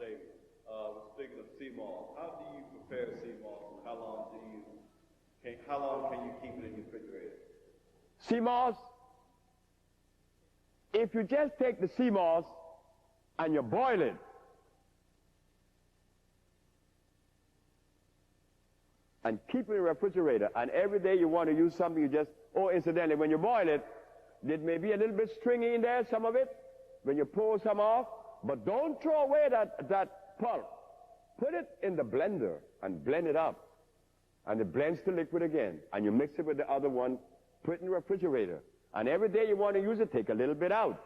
Sebi. We're speaking of sea moss. How do you prepare sea moss, and how long can you keep it in your refrigerator? Sea moss, if you just take the sea moss and you boil it, and keep it in the refrigerator, and every day you want to use something, you just, oh, incidentally, when you boil it, there may be a little bit stringy in there, some of it, when you pull some off, but don't throw away that pulp. Put it in the blender and blend it up, and it blends to liquid again, and you mix it with the other one, put it in the refrigerator, and every day you want to use it, take a little bit out.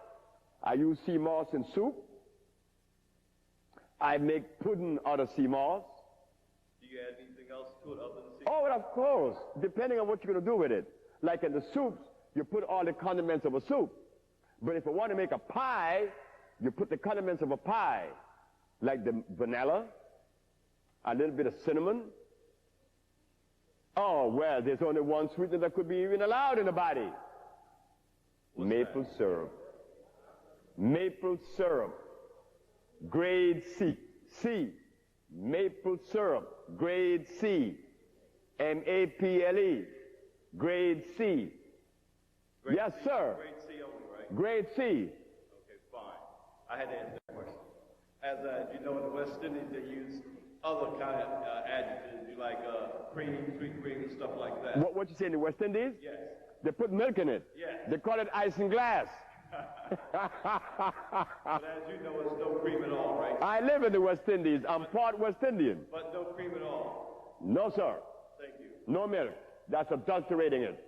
I use sea moss in soup. I make pudding out of sea moss. Do you add anything else to it other than sea? Oh, of course, depending on what you're going to do with it. Like in the soups, you put all the condiments of a soup. But if you want to make a pie, you put the condiments of a pie, like the vanilla, a little bit of cinnamon. Oh, well, there's only one sweetener that could be even allowed in the body. Maple syrup. Maple syrup. Grade C. C. Maple syrup. Grade C. M-A-P-L-E. Grade C. Grade Yes, C, sir. Grade C only, right? Grade C. Okay, fine. I had to answer that question. As you know, in the West Indies, they use other kind of adjectives, like cream, sweet cream, and stuff like that. What you say in the West Indies? Yes. They put milk in it. Yes. They call it ice and glass. But as you know, it's no cream at all, right? I live in the West Indies. I'm part West Indian. But no cream at all. No, sir. Thank you. No milk. That's adulterating it.